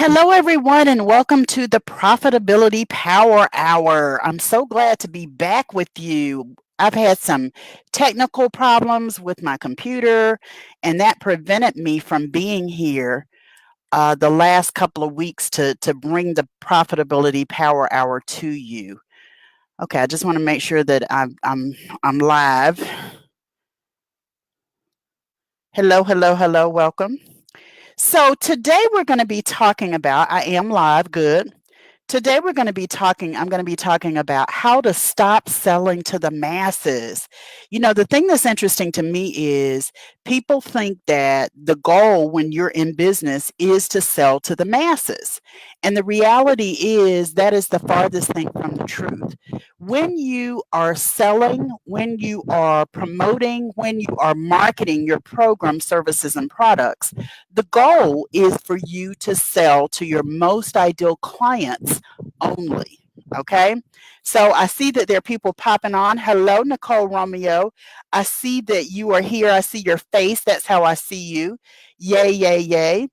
Hello, everyone, and welcome to the Profitability Power Hour. I'm so glad to be back with you. I've had some technical problems with my computer, and that prevented me from being here the last couple of weeks to bring the Profitability Power Hour to you. Okay, I just want to make sure that I'm live. Hello, hello, hello, welcome. So today we're going to be talking about, I am live, good. Today I'm going to be talking about how to stop selling to the masses. The thing that's interesting to me is people think that the goal when you're in business is to sell to the masses. And the reality is that is the farthest thing from the truth. When you are selling, when you are promoting, when you are marketing your program, services, and products, the goal is for you to sell to your most ideal clients only. Okay. So I see that there are people popping on. Hello, Nicole Romeo. I see that you are here. I see your face. That's how I see you. Yay, yay, yay.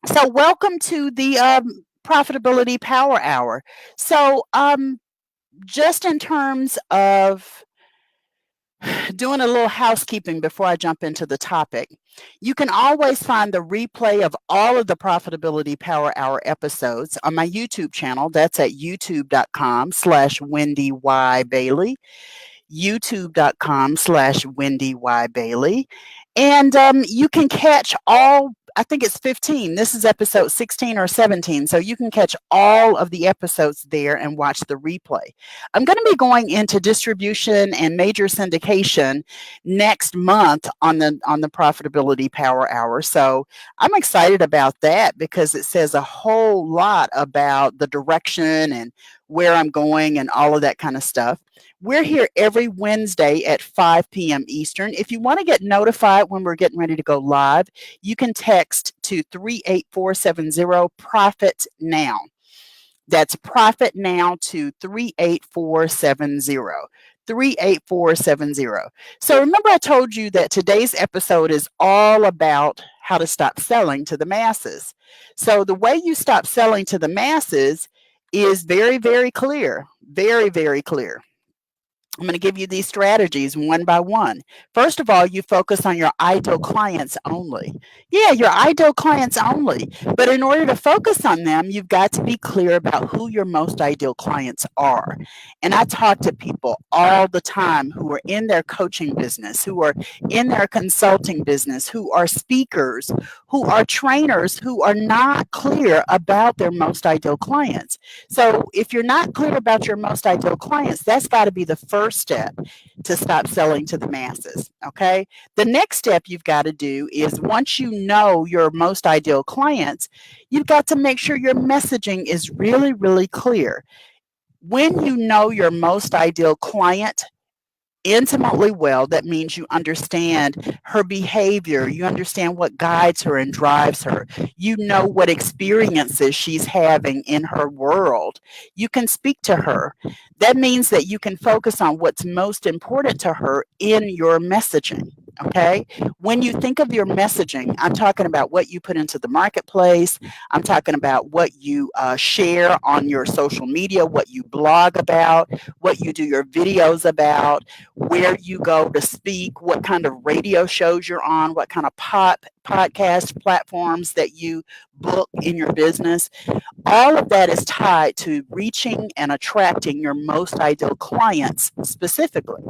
So welcome to the Profitability Power Hour. So just in terms of doing a little housekeeping before I jump into the topic. You can always find the replay of all of the Profitability Power Hour episodes on my YouTube channel. That's at youtube.com/Wendy Y. Bailey, youtube.com/Wendy Y. Bailey. And you can catch all, I think it's 15. This is episode 16 or 17. So you can catch all of the episodes there and watch the replay. I'm going to be going into distribution and major syndication next month on the Profitability Power Hour. So I'm excited about that because it says a whole lot about the direction and where I'm going and all of that kind of stuff. We're here every Wednesday at 5 p.m. Eastern. If you want to get notified when we're getting ready to go live, you can text to 38470 Profit Now. That's Profit Now to 38470. 38470. So remember, I told you that today's episode is all about how to stop selling to the masses. So the way you stop selling to the masses is very, very clear. Very, very clear. I'm going to give you these strategies one by one. First of all, you focus on your ideal clients only. Yeah, your ideal clients only. But in order to focus on them, you've got to be clear about who your most ideal clients are. And I talk to people all the time who are in their coaching business, who are in their consulting business, who are speakers, who are trainers, who are not clear about their most ideal clients. So if you're not clear about your most ideal clients, that's got to be the first step to stop selling to the masses. Okay. The next step you've got to do is once you know your most ideal clients, you've got to make sure your messaging is really, really clear. When you know your most ideal client intimately well, that means you understand her behavior, you understand what guides her and drives her, you know what experiences she's having in her world, you can speak to her. That means that you can focus on what's most important to her in your messaging. Okay. When you think of your messaging, I'm talking about what you put into the marketplace. I'm talking about what you share on your social media, what you blog about, what you do your videos about, where you go to speak, what kind of radio shows you're on, what kind of podcast platforms that you book in your business. All of that is tied to reaching and attracting your most ideal clients specifically.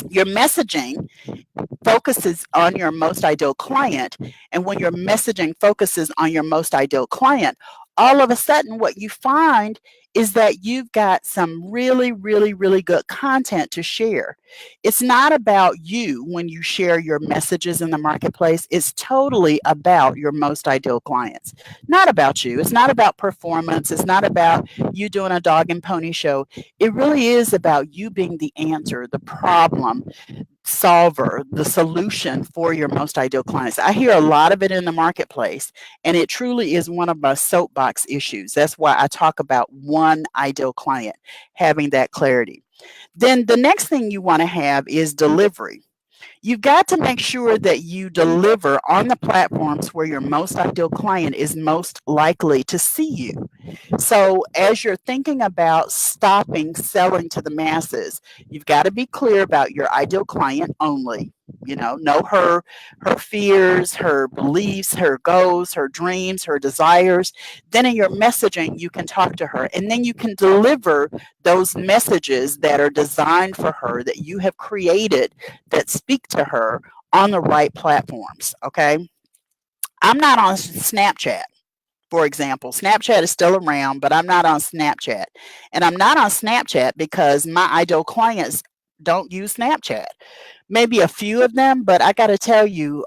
Your messaging focuses on your most ideal client. And when your messaging focuses on your most ideal client, all of a sudden, what you find is that you've got some really, really, really good content to share. It's not about you when you share your messages in the marketplace. It's totally about your most ideal clients, not about you. It's not about performance. It's not about you doing a dog and pony show. It really is about you being the answer, the problem solver, the solution for your most ideal clients. I hear a lot of it in the marketplace, and it truly is one of my soapbox issues. That's why I talk about one ideal client, having that clarity. Then the next thing you want to have is delivery. You've got to make sure that you deliver on the platforms where your most ideal client is most likely to see you. So, as you're thinking about stopping selling to the masses, you've got to be clear about your ideal client only. Know her fears, her beliefs, her goals, her dreams, her desires. Then in your messaging, you can talk to her, and then you can deliver those messages that are designed for her that you have created that speak to her on the right platforms. Okay. I'm not on Snapchat, for example. Snapchat is still around, but I'm not on Snapchat. And I'm not on Snapchat because my ideal clients don't use Snapchat. Maybe a few of them, but I got to tell you,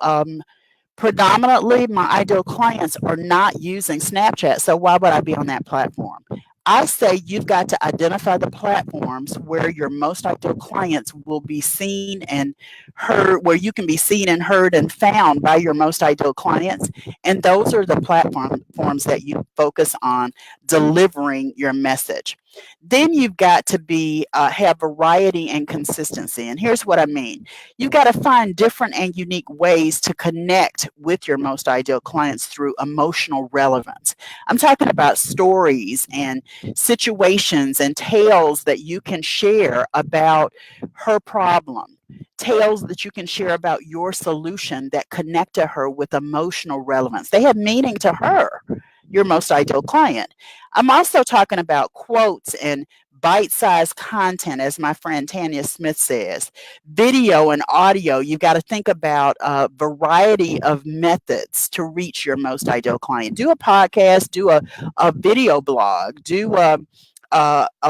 predominantly my ideal clients are not using Snapchat. So why would I be on that platform? I say you've got to identify the platforms where your most ideal clients will be seen and heard, where you can be seen and heard and found by your most ideal clients. And those are the platforms that you focus on delivering your message. Then you've got to be have variety and consistency. And here's what I mean. You've got to find different and unique ways to connect with your most ideal clients through emotional relevance. I'm talking about stories and situations and tales that you can share about her problem, tales that you can share about your solution that connect to her with emotional relevance. They have meaning to her, your most ideal client. I'm also talking about quotes and bite sized content, as my friend Tanya Smith says. Video and audio, you've got to think about a variety of methods to reach your most ideal client. Do a podcast, do a video blog, do a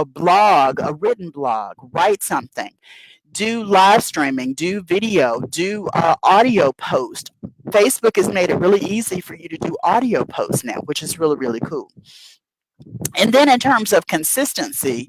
blog, a written blog, write something, do live streaming, do video, do audio post. Facebook has made it really easy for you to do audio posts now, which is really, really cool. And then in terms of consistency,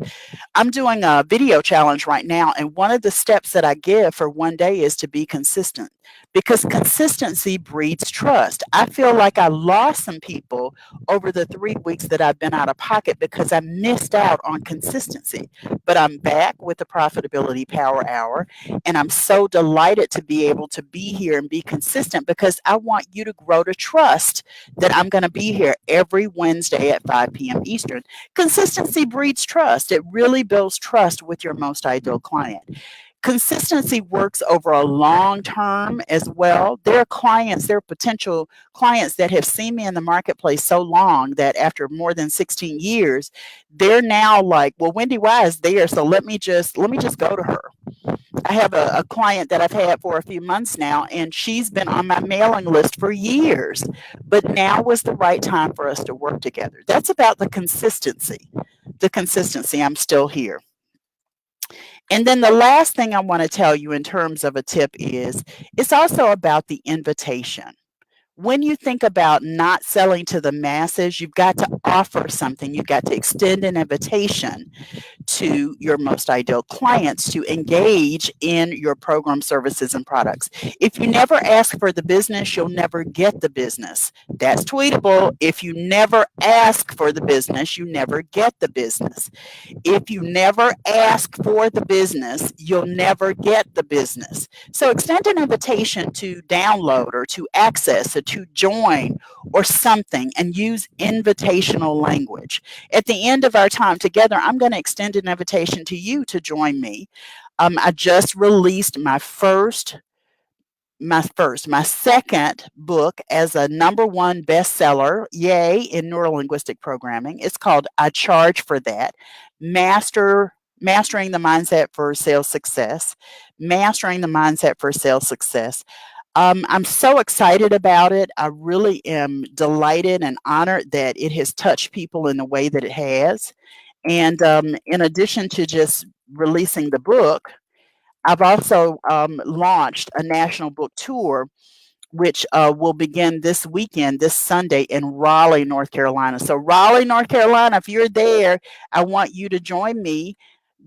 I'm doing a video challenge right now, and one of the steps that I give for one day is to be consistent because consistency breeds trust. I feel like I lost some people over the 3 weeks that I've been out of pocket because I missed out on consistency. But I'm back with the Profitability Power Hour, and I'm so delighted to be able to be here and be consistent because I want you to grow to trust that I'm going to be here every Wednesday at 5 p.m. Eastern. Consistency breeds trust. It really builds trust with your most ideal client. Consistency works over a long term as well. There are clients, there are potential clients that have seen me in the marketplace so long that after more than 16 years, they're now like, well, Wendy Y is there, so let me just go to her. I have a client that I've had for a few months now, and she's been on my mailing list for years. But now was the right time for us to work together. That's about the consistency. The consistency. I'm still here. And then the last thing I want to tell you in terms of a tip is it's also about the invitation. When you think about not selling to the masses, you've got to offer something. You've got to extend an invitation to your most ideal clients to engage in your program, services, and products. If you never ask for the business, you'll never get the business. That's tweetable. If you never ask for the business, you never get the business. If you never ask for the business, you'll never get the business. So extend an invitation to download or to access or to join or something and use invitational language. At the end of our time together, I'm going to extend an invitation to you to join me. I just released my second book as a number one bestseller, yay, in neurolinguistic programming. It's called I Charge for That. Mastering the Mindset for Sales Success. Mastering the Mindset for Sales Success. I'm so excited about it. I really am delighted and honored that it has touched people in the way that it has. And in addition to just releasing the book, I've also launched a national book tour, which will begin this weekend, this Sunday in Raleigh, North Carolina. So, Raleigh, North Carolina, if you're there, I want you to join me.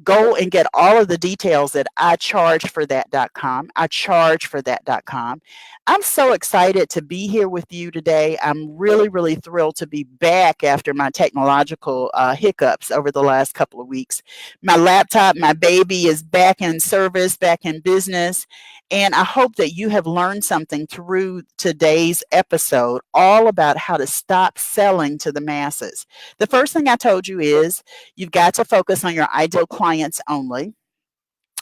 Go and get all of the details at ichargeforthat.com. ichargeforthat.com. I'm so excited to be here with you today. I'm really, really thrilled to be back after my technological hiccups over the last couple of weeks. My laptop, my baby, is back in service, back in business. And I hope that you have learned something through today's episode all about how to stop selling to the masses. The first thing I told you is you've got to focus on your ideal clients only.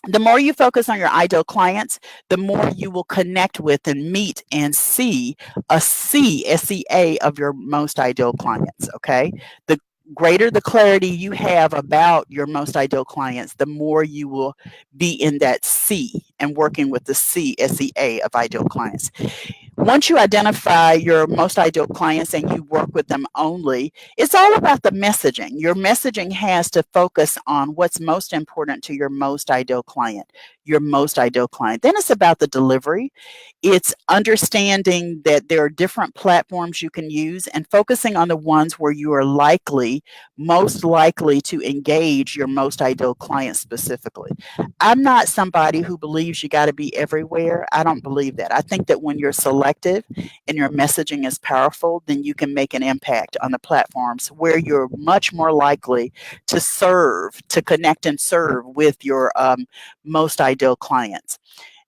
The more you focus on your ideal clients, the more you will connect with and meet and see a SEA of your most ideal clients. Okay. The greater the clarity you have about your most ideal clients, the more you will be in that C and working with the SEA of ideal clients. Once you identify your most ideal clients and you work with them only, it's all about the messaging. Your messaging has to focus on what's most important to your most ideal client, your most ideal client. Then it's about the delivery. It's understanding that there are different platforms you can use and focusing on the ones where you are most likely to engage your most ideal client specifically. I'm not somebody who believes you got to be everywhere. I don't believe that. I think that when you're selective and your messaging is powerful, then you can make an impact on the platforms where you're much more likely to to connect and serve with your most ideal clients.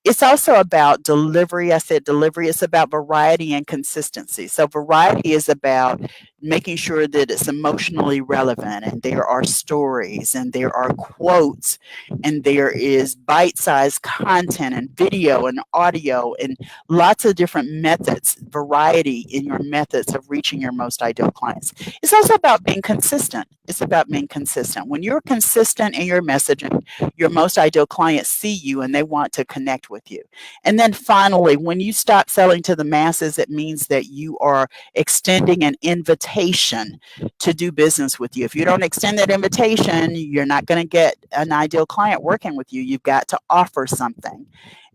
It's also about delivery. I said delivery. It's about variety and consistency. So variety is about making sure that it's emotionally relevant and there are stories and there are quotes and there is bite-sized content and video and audio and lots of different methods, variety in your methods of reaching your most ideal clients. It's also about being consistent. It's about being consistent. When you're consistent in your messaging, your most ideal clients see you and they want to connect with you. And then finally, when you stop selling to the masses, it means that you are extending an invitation to do business with you. If you don't extend that invitation, you're not going to get an ideal client working with you. You've got to offer something.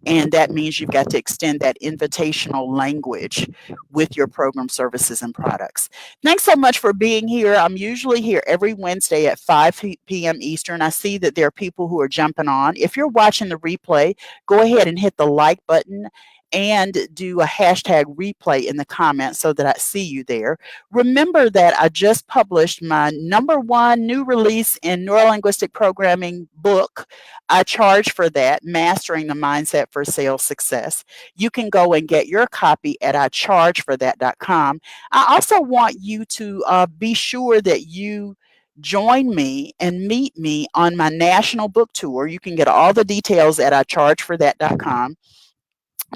And that means you've got to extend that invitational language with your program services and products. Thanks so much for being here. I'm usually here every Wednesday at 5 p.m. Eastern. I see that there are people who are jumping on. If you're watching the replay, go ahead and hit the like button and do a hashtag replay in the comments so that I see you there. Remember that I just published my #1 new release in neurolinguistic programming book. I charge for that, Mastering the Mindset for Sales Success. You can go and get your copy at ichargeforthat.com. I also want you to be sure that you join me and meet me on my national book tour. You can get all the details at ichargeforthat.com.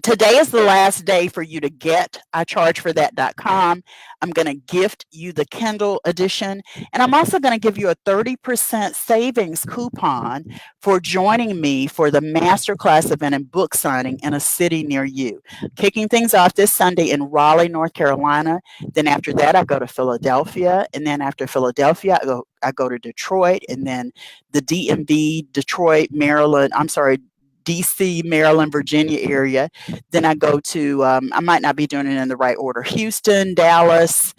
Today is the last day for you to get ichargeforthat.com. I'm going to gift you the Kindle edition, and I'm also going to give you a 30% savings coupon for joining me for the masterclass event and book signing in a city near you. Kicking things off this Sunday in Raleigh, North Carolina. Then after that, I go to Philadelphia, and then after Philadelphia, I go to Detroit, and then the DMV, Detroit, Maryland. I'm sorry, DC, Maryland, Virginia area. Then I go to, I might not be doing it in the right order, Houston, Dallas,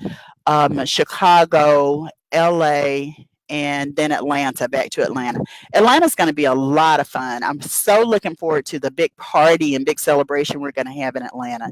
Chicago, LA, and then Atlanta, back to Atlanta. Atlanta's going to be a lot of fun. I'm so looking forward to the big party and big celebration we're going to have in Atlanta.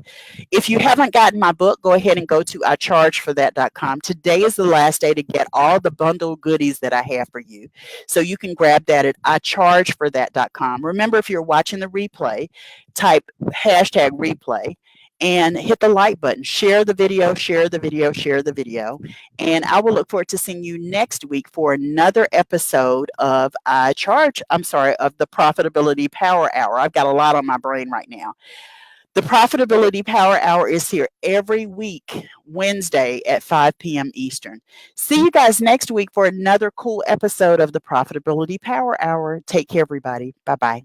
If you haven't gotten my book, go ahead and go to ichargeforthat.com. Today is the last day to get all the bundle goodies that I have for you. So you can grab that at ichargeforthat.com. Remember, if you're watching the replay, type hashtag replay and hit the like button. Share the video, share the video, share the video. And I will look forward to seeing you next week for another episode of of the Profitability Power Hour. I've got a lot on my brain right now. The Profitability Power Hour is here every week, Wednesday at 5 p.m. Eastern. See you guys next week for another cool episode of the Profitability Power Hour. Take care, everybody. Bye-bye.